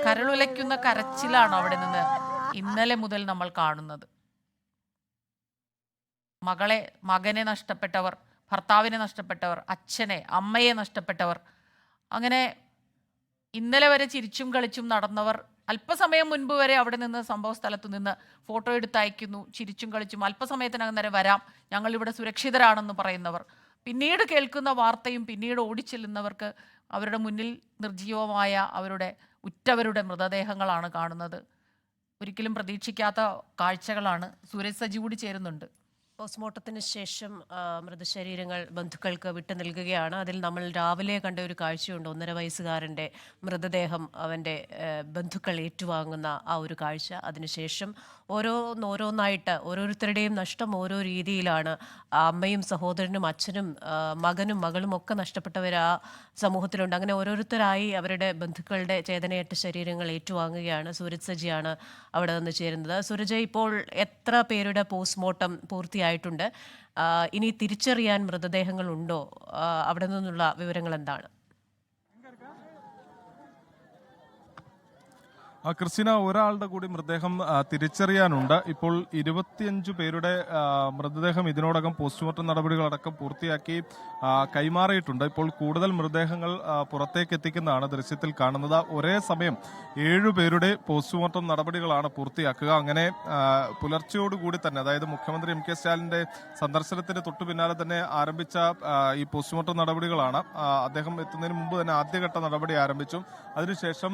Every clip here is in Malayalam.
കരളുലയ്ക്കുന്ന കരച്ചിലാണ് അവിടെ നിന്ന് ഇന്നലെ മുതൽ നമ്മൾ കാണുന്നത്. മകനെ നഷ്ടപ്പെട്ടവർ, ഭർത്താവിനെ നഷ്ടപ്പെട്ടവർ, അച്ഛനെ അമ്മയെ നഷ്ടപ്പെട്ടവർ, അങ്ങനെ ഇന്നലെ വരെ ചിരിച്ചും കളിച്ചും നടന്നവർ അല്പസമയം മുൻപ് വരെ അവിടെ നിന്ന് സംഭവ സ്ഥലത്തു നിന്ന് ഫോട്ടോ എടുത്ത് അയക്കുന്നു, ചിരിച്ചും കളിച്ചും അല്പസമയത്തിനകം തന്നെ വരാം, ഞങ്ങളിവിടെ സുരക്ഷിതരാണെന്ന് പറയുന്നവർ, പിന്നീട് കേൾക്കുന്ന വാർത്തയും പിന്നീട് ഓടിച്ചെല്ലുന്നവർക്ക് അവരുടെ മുന്നിൽ നിർജീവമായ അവരുടെ ഉറ്റവരുടെ മൃതദേഹങ്ങളാണ് കാണുന്നത്. ഒരിക്കലും പ്രതീക്ഷിക്കാത്ത കാഴ്ചകളാണ്. സൂരജ് സജി കൂടി ചേരുന്നുണ്ട്. പോസ്റ്റ്മോർട്ടത്തിന് ശേഷം മൃതശരീരങ്ങൾ ബന്ധുക്കൾക്ക് വിട്ടു നൽകുകയാണ്. അതിൽ നമ്മൾ രാവിലെ കണ്ട ഒരു കാഴ്ചയുണ്ട്. 1.5 വയസ്സുകാരൻ്റെ മൃതദേഹം അവൻ്റെ ബന്ധുക്കൾ ഏറ്റുവാങ്ങുന്ന ആ ഒരു കാഴ്ച. അതിനുശേഷം ഓരോന്നായിട്ട് ഓരോരുത്തരുടെയും നഷ്ടം ഓരോ രീതിയിലാണ്. അമ്മയും സഹോദരനും അച്ഛനും മകനും മകളും ഒക്കെ നഷ്ടപ്പെട്ടവർ ആ സമൂഹത്തിലുണ്ട്. അങ്ങനെ ഓരോരുത്തരായി അവരുടെ ബന്ധുക്കളുടെ ചേതനയേറ്റ ശരീരങ്ങൾ ഏറ്റുവാങ്ങുകയാണ്. സൂരജ് സജിയാണ് അവിടെ നിന്ന് ചേരുന്നത്. സൂരജ്, ഇപ്പോൾ എത്ര പേരുടെ പോസ്റ്റ്മോർട്ടം പൂർത്തിയായിട്ടുണ്ട്? ഇനി തിരിച്ചറിയാൻ മൃതദേഹങ്ങൾ ഉണ്ടോ? അവിടെ നിന്നുള്ള വിവരങ്ങൾ എന്താണ്? ക്രിസ്റ്റിന, ഒരാളുടെ കൂടി മൃതദേഹം തിരിച്ചറിയാനുണ്ട്. ഇപ്പോൾ 25 പേരുടെ മൃതദേഹം ഇതിനോടകം പോസ്റ്റ്മോർട്ടം നടപടികളടക്കം പൂർത്തിയാക്കി കൈമാറിയിട്ടുണ്ട്. ഇപ്പോൾ കൂടുതൽ മൃതദേഹങ്ങൾ പുറത്തേക്ക് എത്തിക്കുന്നതാണ് ദൃശ്യത്തിൽ കാണുന്നത്. ഒരേ സമയം 7 പേരുടെ പോസ്റ്റ്മോർട്ടം നടപടികളാണ് പൂർത്തിയാക്കുക. അങ്ങനെ പുലർച്ചയോടുകൂടി തന്നെ, അതായത് മുഖ്യമന്ത്രി എം കെ സ്റ്റാലിന്റെ സന്ദർശനത്തിന് തൊട്ടു പിന്നാലെ തന്നെ ആരംഭിച്ച ഈ പോസ്റ്റ്മോർട്ടം നടപടികളാണ്. അദ്ദേഹം എത്തുന്നതിന് മുമ്പ് തന്നെ ആദ്യഘട്ട നടപടി ആരംഭിച്ചു. അതിനുശേഷം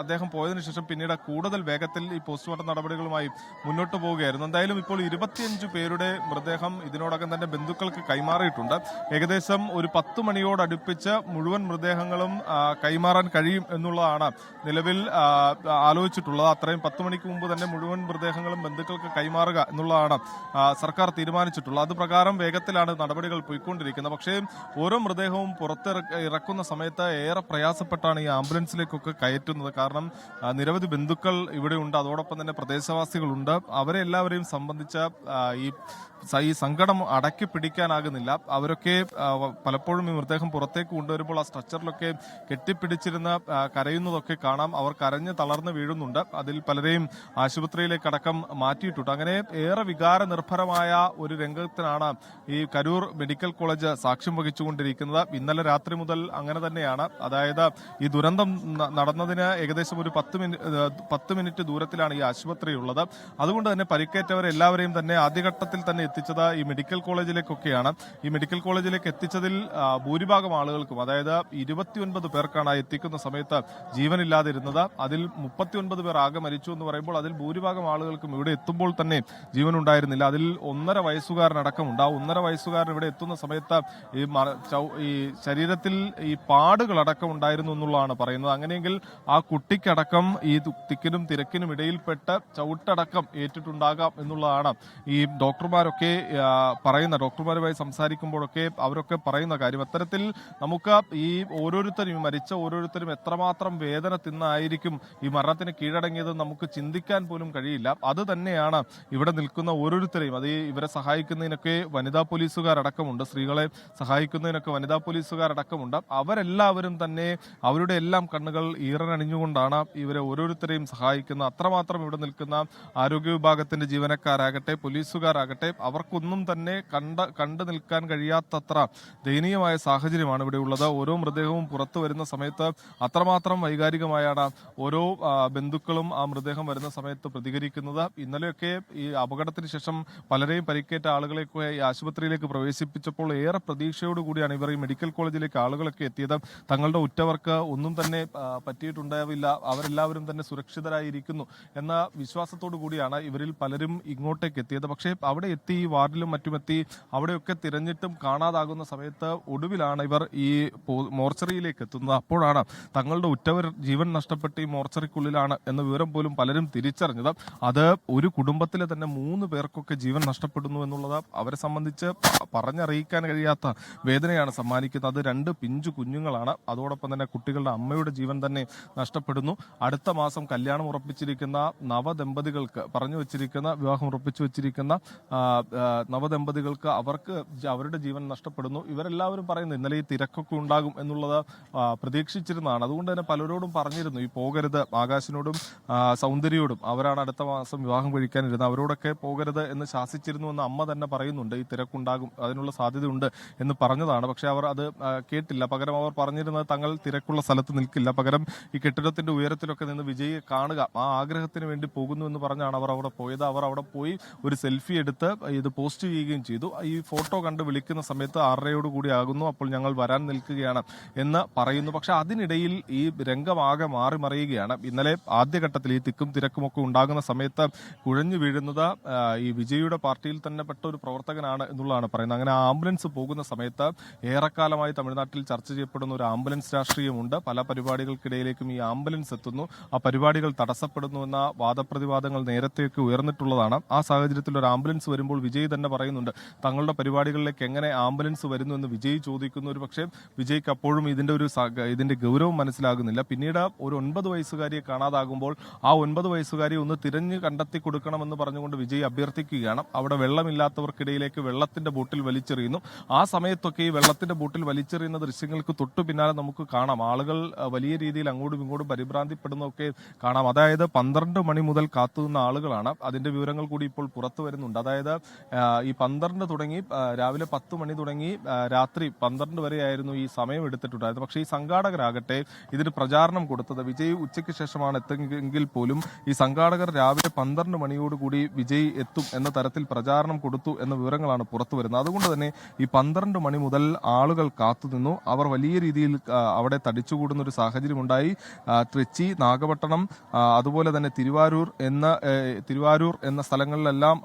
അദ്ദേഹം പോയതിനു ശേഷം പിന്നീട് കൂടുതൽ വേഗത്തിൽ ഈ പോസ്റ്റ്മോർട്ടം നടപടികളുമായി മുന്നോട്ട് പോവുകയായിരുന്നു. എന്തായാലും ഇപ്പോൾ 25 പേരുടെ മൃതദേഹം ഇതിനോടകം തന്നെ ബന്ധുക്കൾക്ക് കൈമാറിയിട്ടുണ്ട്. ഏകദേശം ഒരു 10 മണിയോടടുപ്പിച്ച് മുഴുവൻ മൃതദേഹങ്ങളും കൈമാറാൻ കഴിയും എന്നുള്ളതാണ് നിലവിൽ ആലോചിച്ചിട്ടുള്ളത്. അത്രയും 10 മണിക്ക് മുമ്പ് തന്നെ മുഴുവൻ മൃതദേഹങ്ങളും ബന്ധുക്കൾക്ക് കൈമാറുക എന്നുള്ളതാണ് സർക്കാർ തീരുമാനിച്ചിട്ടുള്ളത്. അത് പ്രകാരം വേഗത്തിലാണ് നടപടികൾ പോയിക്കൊണ്ടിരിക്കുന്നത്. പക്ഷേ ഓരോ മൃതദേഹവും ഇറക്കുന്ന സമയത്ത് ഏറെ പ്രയാസപ്പെട്ടാണ് ഈ ആംബുലൻസിലേക്കൊക്കെ കയറ്റുന്നത്. കാരണം നിരവധി ബന്ധുക്കൾ ഇവിടെ ഉണ്ട്, അതോടൊപ്പം തന്നെ പ്രദേശവാസികളുണ്ട്. അവരെ എല്ലാവരെയും സംബന്ധിച്ച ഈ സങ്കടം അടക്കി പിടിക്കാനാകുന്നില്ല. അവരൊക്കെ പലപ്പോഴും ഈ മൃതദേഹം പുറത്തേക്ക് കൊണ്ടുവരുമ്പോൾ ആ സ്ട്രക്ചറിലൊക്കെ കെട്ടിപ്പിടിച്ചിരുന്ന കരയുന്നതൊക്കെ കാണാം. അവർ കരഞ്ഞ് തളർന്ന് വീഴുന്നുണ്ട്. അതിൽ പലരെയും ആശുപത്രിയിലേക്കടക്കം മാറ്റിയിട്ടുണ്ട്. അങ്ങനെ ഏറെ വികാര നിർഭരമായ ഒരു രംഗത്തിനാണ് ഈ കരൂർ മെഡിക്കൽ കോളേജ് സാക്ഷ്യം വഹിച്ചുകൊണ്ടിരിക്കുന്നത്. ഇന്നലെ രാത്രി മുതൽ അങ്ങനെ തന്നെയാണ്. അതായത് ഈ ദുരന്തം നടന്നതിന് ഏകദേശം ഒരു 10 മിനിറ്റ് ദൂരത്തിലാണ് ഈ ആശുപത്രി ഉള്ളത്. അതുകൊണ്ട് തന്നെ പരിക്കേറ്റവരെല്ലാവരെയും തന്നെ ആദ്യഘട്ടത്തിൽ തന്നെ എത്തിച്ചത് ഈ മെഡിക്കൽ കോളേജിലേക്കൊക്കെയാണ്. ഈ മെഡിക്കൽ കോളേജിലേക്ക് എത്തിച്ചതിൽ ഭൂരിഭാഗം ആളുകൾക്കും, അതായത് 29 പേർക്കാണ് എത്തിക്കുന്ന സമയത്ത് ജീവനില്ലാതിരുന്നത്. അതിൽ 39 പേർ ആകെ മരിച്ചു എന്ന് പറയുമ്പോൾ അതിൽ ഭൂരിഭാഗം ആളുകൾക്കും ഇവിടെ എത്തുമ്പോൾ തന്നെ ജീവനുണ്ടായിരുന്നില്ല. അതിൽ 1.5 വയസ്സുകാരനടക്കമുണ്ട്. ആ 1.5 വയസ്സുകാരൻ ഇവിടെ എത്തുന്ന സമയത്ത് ഈ ശരീരത്തിൽ ഈ പാടുകളടക്കം ഉണ്ടായിരുന്നു എന്നുള്ളതാണ് പറയുന്നത്. അങ്ങനെയെങ്കിൽ ആ കുട്ടിക്കടക്കം ഈ തിക്കിനും തിരക്കിനും ഇടയിൽപ്പെട്ട് ചവിട്ടടക്കം ഏറ്റിട്ടുണ്ടാകാം എന്നുള്ളതാണ് ഈ ഡോക്ടർമാരുമായി സംസാരിക്കുമ്പോഴൊക്കെ അവരൊക്കെ പറയുന്ന കാര്യം. അത്തരത്തിൽ നമുക്ക് ഈ മരിച്ച ഓരോരുത്തരും എത്രമാത്രം വേദന തിന്നായിരിക്കും ഈ മരണത്തിന് കീഴടങ്ങിയത് നമുക്ക് ചിന്തിക്കാൻ പോലും കഴിയില്ല. അത് തന്നെയാണ് ഇവിടെ നിൽക്കുന്ന ഓരോരുത്തരെയും. അത് ഇവരെ സഹായിക്കുന്നതിനൊക്കെ വനിതാ പോലീസുകാരടക്കമുണ്ട്, സ്ത്രീകളെ സഹായിക്കുന്നതിനൊക്കെ വനിതാ പോലീസുകാരടക്കമുണ്ട്. അവരെല്ലാവരും തന്നെ അവരുടെ എല്ലാം കണ്ണുകൾ ഈറനണിഞ്ഞുകൊണ്ടാണ് ഇവരെ ഓരോരുത്തരെയും സഹായിക്കുന്നത്. അത്രമാത്രം ഇവിടെ നിൽക്കുന്ന ആരോഗ്യ വിഭാഗത്തിന്റെ ജീവനക്കാരാകട്ടെ പോലീസുകാരാകട്ടെ അവർക്കൊന്നും തന്നെ കണ്ടു നിൽക്കാൻ കഴിയാത്തത്ര ദയനീയമായ സാഹചര്യമാണ് ഇവിടെ ഉള്ളത്. ഓരോ മൃതദേഹവും പുറത്തു വരുന്ന സമയത്ത് അത്രമാത്രം വൈകാരികമായാണ് ഓരോ ബന്ധുക്കളും ആ മൃതദേഹം വരുന്ന സമയത്ത് പ്രതികരിക്കുന്നത്. ഇന്നലെയൊക്കെ ഈ അപകടത്തിന് ശേഷം പലരെയും പരിക്കേറ്റ ആളുകളെയൊക്കെ ഈ ആശുപത്രിയിലേക്ക് പ്രവേശിപ്പിച്ചപ്പോൾ ഏറെ പ്രതീക്ഷയോടുകൂടിയാണ് ഇവർ ഈ മെഡിക്കൽ കോളേജിലേക്ക് ആളുകളൊക്കെ എത്തിയത്. തങ്ങളുടെ ഉറ്റവർക്ക് ഒന്നും തന്നെ പറ്റിയിട്ടുണ്ടാവില്ല, അവരെല്ലാവരും തന്നെ സുരക്ഷിതരായിരിക്കുന്നു എന്ന വിശ്വാസത്തോടു കൂടിയാണ് ഇവരിൽ പലരും ഇങ്ങോട്ടേക്ക് എത്തിയത്. പക്ഷേ അവിടെ എത്തി വാർഡിലും മറ്റുമെത്തി അവിടെയൊക്കെ തിരഞ്ഞിട്ടും കാണാതാകുന്ന സമയത്ത് ഒടുവിലാണ് ഇവർ ഈ മോർച്ചറിയിലേക്ക് എത്തുന്നത്. അപ്പോഴാണ് തങ്ങളുടെ ഉറ്റവർ ജീവൻ നഷ്ടപ്പെട്ട് ഈ മോർച്ചറിക്കുള്ളിലാണ് എന്ന വിവരം പോലും പലരും തിരിച്ചറിഞ്ഞത്. അത് ഒരു കുടുംബത്തിലെ തന്നെ 3 പേർക്കൊക്കെ ജീവൻ നഷ്ടപ്പെടുന്നു എന്നുള്ളത് അവരെ സംബന്ധിച്ച് പറഞ്ഞറിയിക്കാൻ കഴിയാത്ത വേദനയാണ് സമ്മാനിക്കുന്നത്. അത് 2 പിഞ്ചു കുഞ്ഞുങ്ങളാണ്. അതോടൊപ്പം തന്നെ കുട്ടികളുടെ അമ്മയുടെ ജീവൻ തന്നെ നഷ്ടപ്പെടുന്നു. അടുത്ത അടുത്ത മാസം കല്യാണം ഉറപ്പിച്ചിരിക്കുന്ന നവദമ്പതികൾക്ക് വിവാഹം ഉറപ്പിച്ചു വെച്ചിരിക്കുന്ന നവദമ്പതികൾക്ക് അവരുടെ ജീവൻ നഷ്ടപ്പെടുന്നു. ഇവരെല്ലാവരും പറയുന്നു ഇന്നലെ ഈ തിരക്കൊക്കെ ഉണ്ടാകും എന്നുള്ളത് പ്രതീക്ഷിച്ചിരുന്നതാണ്. അതുകൊണ്ട് തന്നെ പലരോടും പറഞ്ഞിരുന്നു ഈ പോകരുത്, ആകാശിനോടും സൗന്ദര്യയോടും, അവരാണ് അടുത്ത മാസം വിവാഹം കഴിക്കാനിരുന്നത്, അവരോടൊക്കെ പോകരുത് എന്ന് ശാസിച്ചിരുന്നു എന്ന് അമ്മ തന്നെ പറയുന്നുണ്ട്. ഈ തിരക്കുണ്ടാകും, അതിനുള്ള സാധ്യതയുണ്ട് എന്ന് പറഞ്ഞതാണ്. പക്ഷെ അവർ അത് കേട്ടില്ല. പകരം അവർ പറഞ്ഞിരുന്നത് തങ്ങൾ തിരക്കുള്ള സ്ഥലത്ത് നിൽക്കില്ല, പകരം ഈ കെട്ടിടത്തിന്റെ ഉയരത്തിലൊക്കെ നിന്ന് വിജയിയെ കാണുക, ആ ആഗ്രഹത്തിന് വേണ്ടി പോകുന്നു എന്ന് പറഞ്ഞാണ് അവർ അവിടെ പോയത്. അവർ അവിടെ പോയി ഒരു സെൽഫി എടുത്ത് ഇത് പോസ്റ്റ് ചെയ്യുകയും ചെയ്തു. ഈ ഫോട്ടോ കണ്ട് വിളിക്കുന്ന സമയത്ത് 6:30 കൂടി ആകുന്നു, അപ്പോൾ ഞങ്ങൾ വരാൻ നിൽക്കുകയാണ് എന്ന് പറയുന്നു. പക്ഷെ അതിനിടയിൽ ഈ രംഗമാകെ മാറി മറിയുകയാണ്. ഇന്നലെ ആദ്യഘട്ടത്തിൽ ഈ തിക്കും തിരക്കുമൊക്കെ ഉണ്ടാകുന്ന സമയത്ത് കുഴഞ്ഞു വീഴുന്നത് ഈ വിജയിയുടെ പാർട്ടിയിൽ തന്നെ പെട്ട ഒരു പ്രവർത്തകനാണ് എന്നുള്ളതാണ് പറയുന്നത്. അങ്ങനെ ആംബുലൻസ് പോകുന്ന സമയത്ത് ഏറെക്കാലമായി തമിഴ്നാട്ടിൽ ചർച്ച ചെയ്യപ്പെടുന്ന ഒരു ആംബുലൻസ് രാഷ്ട്രീയമുണ്ട്. പല പരിപാടികൾക്കിടയിലേക്കും ഈ ആംബുലൻസ് എത്തുന്നു, ആ പരിപാടികൾ തടസ്സപ്പെടുന്നു എന്ന വാദപ്രതിവാദങ്ങൾ നേരത്തെയൊക്കെ ഉയർന്നിട്ടുള്ളതാണ്. ആ സാഹചര്യത്തിൽ ഒരു ആംബുലൻസ് വരുമ്പോൾ വിജയ് തന്നെ പറയുന്നുണ്ട് തങ്ങളുടെ പരിപാടികളിലേക്ക് എങ്ങനെ ആംബുലൻസ് വരുന്നു എന്ന് വിജയ് ചോദിക്കുന്നു. ഒരു പക്ഷേ വിജയ്ക്ക് അപ്പോഴും ഇതിന്റെ ഗൗരവം മനസ്സിലാകുന്നില്ല. പിന്നീട് ഒരു 9 വയസ്സുകാരിയെ കാണാതാകുമ്പോൾ ആ 9 വയസ്സുകാരിയെ ഒന്ന് തിരഞ്ഞു കണ്ടെത്തി കൊടുക്കണമെന്ന് പറഞ്ഞുകൊണ്ട് വിജയ് അഭ്യർത്ഥിക്കുകയാണ്. അവിടെ വെള്ളമില്ലാത്തവർക്കിടയിലേക്ക് വെള്ളത്തിന്റെ ബോട്ടിൽ വലിച്ചെറിയുന്നു. ആ സമയത്തൊക്കെ ഈ വെള്ളത്തിന്റെ ബോട്ടിൽ വലിച്ചെറിയുന്ന ദൃശ്യങ്ങൾക്ക് തൊട്ടു പിന്നാലെ നമുക്ക് കാണാം ആളുകൾ വലിയ രീതിയിൽ അങ്ങോട്ടും ഇങ്ങോട്ടും പരിഭ്രാന്തിപ്പെടുന്നതൊക്കെ കാണാം. അതായത് 12 മണി മുതൽ കാത്തുനിന്ന ആളുകളാണ്. അതിന്റെ വിവരങ്ങൾ കൂടി ഇപ്പോൾ പുറത്തു വരുന്നുണ്ട്. അതായത് ഈ 12 തുടങ്ങി രാവിലെ 10 മണി തുടങ്ങി രാത്രി 12 വരെയായിരുന്നു ഈ സമയം എടുത്തിട്ടുണ്ടായിരുന്നത്. പക്ഷേ ഈ സംഘാടകരാകട്ടെ ഇതിന് പ്രചാരണം കൊടുത്തത് വിജയ് ഉച്ചയ്ക്ക് ശേഷമാണ് എത്തുമെങ്കിൽ പോലും ഈ സംഘാടകർ രാവിലെ 12 മണിയോടുകൂടി വിജയ് എത്തും എന്ന തരത്തിൽ പ്രചാരണം കൊടുത്തു എന്ന വിവരങ്ങളാണ് പുറത്തു വരുന്നത്. അതുകൊണ്ട് തന്നെ ഈ 12 മണി മുതൽ ആളുകൾ കാത്തുനിന്നു. അവർ വലിയ രീതിയിൽ അവിടെ തടിച്ചുകൂടുന്ന ഒരു സാഹചര്യം ഉണ്ടായി. ട്രിച്ചി, നാഗപട്ടണം, അതുപോലെ തന്നെ തിരുവാരൂർ എന്ന സ്ഥലങ്ങളിലെല്ലാം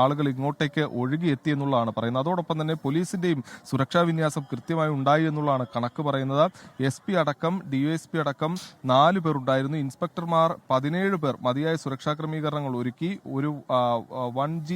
ആളുകൾ ഇങ്ങോട്ടേക്ക് ഒഴുകിയെത്തി എന്നുള്ളതാണ് പറയുന്നത്. അതോടൊപ്പം തന്നെ പോലീസിന്റെയും സുരക്ഷാ വിന്യാസം കൃത്യമായി ഉണ്ടായി എന്നുള്ളതാണ് കണക്ക് പറയുന്നത്. SP അടക്കം DSP അടക്കം 4 പേർ ഉണ്ടായിരുന്നു. ഇൻസ്പെക്ടർമാർ 17 പേർ മതിയായ സുരക്ഷാ ക്രമീകരണങ്ങൾ ഒരുക്കി. ഒരു 1G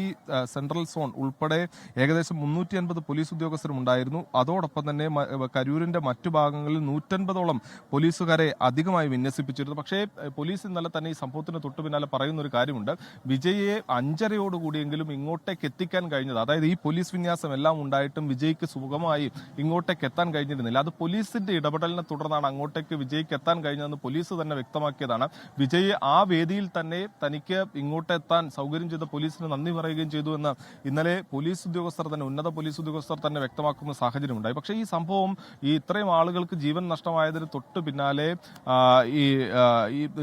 സെൻട്രൽ സോൺ ഉൾപ്പെടെ ഏകദേശം 350 പോലീസ് ഉദ്യോഗസ്ഥരും ഉണ്ടായിരുന്നു. അതോടൊപ്പം തന്നെ കരൂരിന്റെ മറ്റു ഭാഗങ്ങളിൽ 150ഓളം പോലീസുകാരെ അധികമായി വിന്യസിപ്പിച്ചിരുന്നു. പക്ഷേ പോലീസ് ഇന്നലെ തന്നെ ഈ സംഭവത്തിന് തൊട്ടു പിന്നാലെ പറയുന്ന ഒരു കാര്യമുണ്ട്. വിജയെ 5:30യോടുകൂടിയെങ്കിലും ഇങ്ങോട്ടേക്ക് എത്തിക്കാൻ കഴിഞ്ഞത്, അതായത് ഈ പോലീസ് വിന്യാസം എല്ലാം ഉണ്ടായിട്ടും വിജയ്ക്ക് സുഗമമായി ഇങ്ങോട്ടേക്ക് എത്താൻ കഴിഞ്ഞിരുന്നില്ല. അത് പോലീസിന്റെ ഇടപെടലിനെ തുടർന്നാണ് അങ്ങോട്ടേക്ക് വിജയ്ക്ക് എത്താൻ കഴിഞ്ഞതെന്ന് പോലീസ് തന്നെ വ്യക്തമാക്കിയതാണ്. വിജയ് ആ വേദിയിൽ തന്നെ തനിക്ക് ഇങ്ങോട്ട് എത്താൻ സൗകര്യം ചെയ്ത പോലീസിന് നന്ദി പറയുകയും ചെയ്തു എന്ന് ഇന്നലെ പോലീസ് ഉദ്യോഗസ്ഥർ തന്നെ, ഉന്നത പോലീസ് ഉദ്യോഗസ്ഥർ തന്നെ വ്യക്തമാക്കുന്ന സാഹചര്യമുണ്ടായി. പക്ഷേ ഈ സംഭവം ഈ ഇത്രയും ആളുകൾക്ക് ജീവൻ നഷ്ടമായതിന് തൊട്ട് പിന്നാലെ ഈ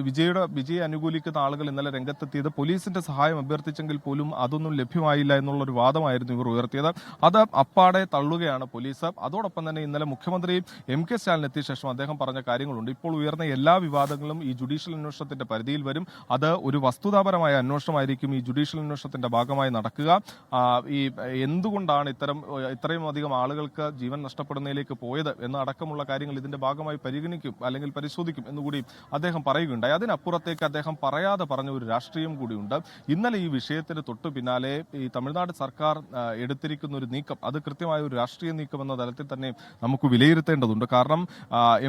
വിജയെ അനുകൂലിക്കുന്ന ആളുകൾ ഇന്നലെ രംഗത്തെത്തിയത് പോലീസിന്റെ സഹായം അഭ്യർത്ഥിച്ചെങ്കിൽ പോലും അതൊന്നും ലഭ്യമായില്ല എന്നുള്ളൊരു വാദമായിരുന്നു ഇവർ ഉയർത്തിയത്. അത് അപ്പാടെ തള്ളുകയാണ് പോലീസ്. അതോടൊപ്പം തന്നെ ഇന്നലെ മുഖ്യമന്ത്രി MK സ്റ്റാലിൻ എത്തിയ ശേഷം അദ്ദേഹം പറഞ്ഞ കാര്യങ്ങളുണ്ട്. ഇപ്പോൾ ഉയർന്ന എല്ലാ വിവാദങ്ങളും ഈ ജുഡീഷ്യൽ അന്വേഷണത്തിന്റെ പരിധിയിൽ വരും. അത് ഒരു വസ്തുതാപരമായ അന്വേഷണമായിരിക്കും ഈ ജുഡീഷ്യൽ അന്വേഷണത്തിന്റെ ഭാഗമായി നടക്കുക. ഈ എന്തുകൊണ്ടാണ് ഇത്രയും അധികം ആളുകൾക്ക് ജീവൻ നഷ്ടപ്പെടുന്നതിലേക്ക് പോയത് എന്ന അടക്കമുള്ള കാര്യങ്ങൾ ഇതിന്റെ ഭാഗമായി പരിഗണിക്കും അല്ലെങ്കിൽ പരിശോധിക്കും എന്നുകൂടി അദ്ദേഹം പറയുകയുണ്ടായി. അതിനപ്പുറത്തേക്ക് അദ്ദേഹം പറയാതെ പറഞ്ഞ ഒരു രാഷ്ട്രീയം കൂടിയുണ്ട്. ഇന്നലെ ഈ വിഷയത്തിന് തൊട്ടു പിന്നാലെ ഈ തമിഴ്നാട് സർക്കാർ എടുത്തിരിക്കുന്ന ഒരു നീക്കം, അത് കൃത്യമായ ഒരു രാഷ്ട്രീയ നീക്കം എന്ന തലത്തിൽ തന്നെ നമുക്ക് വിലയിരുത്തേണ്ടതുണ്ട്. കാരണം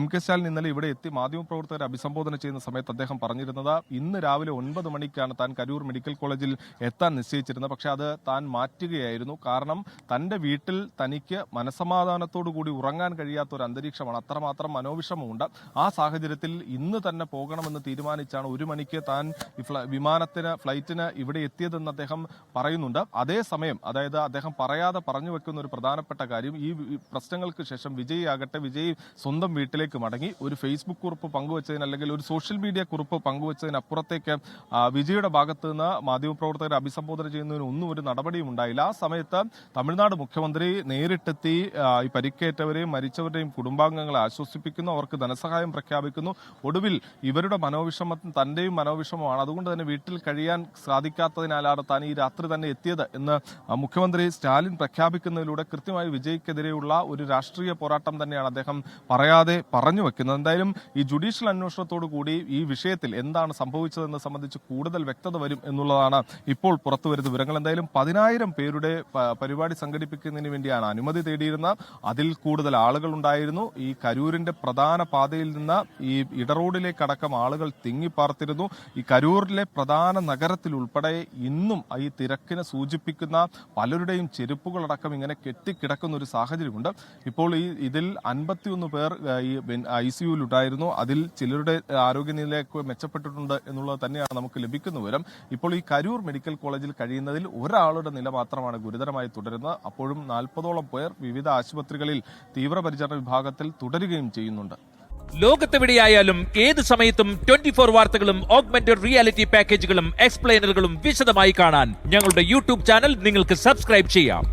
MK സ്റ്റാലിൻ ഇന്നലെ ഇവിടെ എത്തി മാധ്യമപ്രവർത്തകരെ അഭിസംബോധന ചെയ്യുന്ന സമയത്ത് അദ്ദേഹം പറഞ്ഞിരുന്നത് ഇന്ന് രാവിലെ 9 മണിക്കാണ് താൻ കരൂർ മെഡിക്കൽ കോളേജിൽ എത്താൻ നിശ്ചയിച്ചിരുന്നത്. പക്ഷെ അത് താൻ മാറ്റുകയായിരുന്നു. കാരണം തന്റെ വീട്ടിൽ തനിക്ക് മനസമാധാനത്തോടു കൂടി ഉറങ്ങാൻ കഴിയാത്ത ഒരു അന്തരീക്ഷമാണ്, അത്രമാത്രം മനോവിഷമമുണ്ട്. ആ സാഹചര്യത്തിൽ ഇന്ന് തന്നെ പോകണമെന്ന് തീരുമാനിച്ചാണ് 1 മണിക്ക് താൻ ഫ്ലൈറ്റിന് ഇവിടെ എത്തിയതെന്ന് അദ്ദേഹം പറയുന്നുണ്ട്. അതേസമയം, അതായത് അദ്ദേഹം പറയാതെ പറഞ്ഞു വെക്കുന്ന ഒരു പ്രധാനപ്പെട്ട കാര്യം, ഈ പ്രശ്നങ്ങൾക്ക് ശേഷം വിജയ് ആകട്ടെ വിജയ് സ്വന്തം വീട്ടിലേക്ക് മടങ്ങി ഒരു ഫേസ്ബുക്ക് കുറിപ്പ് പങ്കുവച്ചതിന് അല്ലെങ്കിൽ ഒരു സോഷ്യൽ മീഡിയ കുറിപ്പ് പങ്കുവച്ചതിനപ്പുറത്തേക്ക് വിജയുടെ ഭാഗത്ത് നിന്ന് മാധ്യമപ്രവർത്തകരെ അഭിസംബോധന ചെയ്യുന്നതിന് ഒന്നും ഒരു നടപടിയും ഉണ്ടായില്ല. ആ സമയത്ത് തമിഴ്നാട് മുഖ്യമന്ത്രി നേരിട്ടെത്തി ഈ പരിക്കേറ്റവരെയും മരിച്ചവരുടെയും കുടുംബാംഗങ്ങളെ ആശ്വസിപ്പിക്കുന്നു, അവർക്ക് ധനസഹായം പ്രഖ്യാപിക്കുന്നു. ഒടുവിൽ ഇവരുടെ മനോവിഷമം തന്റെയും മനോവിഷമമാണ്, അതുകൊണ്ട് തന്നെ വീട്ടിൽ കഴിയാൻ സാധിക്കാത്തതിനാലാണ് താൻ ഈ രാത്രി തന്നെ എത്തിയത് എന്ന് മുഖ്യമന്ത്രി സ്റ്റാലിൻ പ്രഖ്യാപിക്കുന്നതിലൂടെ കൃത്യമായി വിജയ്ക്കെതിരെയുള്ള ഒരു രാഷ്ട്രീയ പോരാട്ടം തന്നെയാണ് അദ്ദേഹം പറയാതെ പറഞ്ഞു വെക്കുന്നത്. എന്തായാലും ഈ ജുഡീഷ്യൽ അന്വേഷണത്തോടു കൂടി ഈ വിഷയത്തിൽ എന്താണ് സംഭവിച്ചതെന്ന് സംബന്ധിച്ച് കൂടുതൽ വ്യക്തത വരും എന്നുള്ളതാണ് ഇപ്പോൾ പുറത്തുവരുന്ന വിവരങ്ങൾ. എന്തായാലും 10,000 പേരുടെ പരിപാടി സംഘടിപ്പിക്കുന്നതിന് വേണ്ടിയാണ് അനുമതി തേടിയിരുന്നത്. അതിൽ കൂടുതൽ ആളുകൾ ഉണ്ടായിരുന്നു. ഈ കരൂരിന്റെ പ്രധാന പാതയിൽ നിന്ന് ഈ ഇടറോഡിലേക്കടക്കം അടക്കം ആളുകൾ തിങ്ങിപ്പാർത്തിരുന്നു. ഈ കരൂരിലെ പ്രധാന നഗരത്തിൽ ഉൾപ്പെടെ ഇന്നും ഈ തിരക്കിനെ സൂചിപ്പിക്കുന്ന പലരുടെയും ചെരുപ്പുകളടക്കം ഇങ്ങനെ കെട്ടിക്കിടക്കുന്ന ഒരു സാഹചര്യമുണ്ട്. ഇപ്പോൾ ഇതിൽ 51 പേർ ഈ ICUവിൽ ഉണ്ടായിരുന്നു. അതിൽ ചിലരുടെ ആരോഗ്യനിലയൊക്കെ മെച്ചപ്പെട്ടിട്ടുണ്ട് എന്നുള്ളത് തന്നെയാണ് നമുക്ക് ലഭിക്കുന്ന വിവരം. ഇപ്പോൾ ഈ കരൂർ മെഡിക്കൽ കോളേജിൽ കഴിയുന്നതിൽ ഒരാളുടെ നില മാത്രമാണ് ഗുരുതരമായി തുടരുന്നത്. അപ്പോഴും 40ഓളം പേർ വിവിധ ആശുപത്രികളിൽ തീവ്രപരിചരണ വിഭാഗത്തിൽ തുടരുകയും ചെയ്യുന്നുണ്ട്. ലോകത്തെവിടെയായാലും ഏത് സമയത്തും 24 വാർത്തകളും ഓഗ്മെന്റഡ് റിയാലിറ്റി പാക്കേജുകളും എക്സ്പ്ലെയിനറുകളും വിശദമായി കാണാൻ ഞങ്ങളുടെ യൂട്യൂബ് ചാനൽ നിങ്ങൾക്ക് സബ്സ്ക്രൈബ് ചെയ്യാം.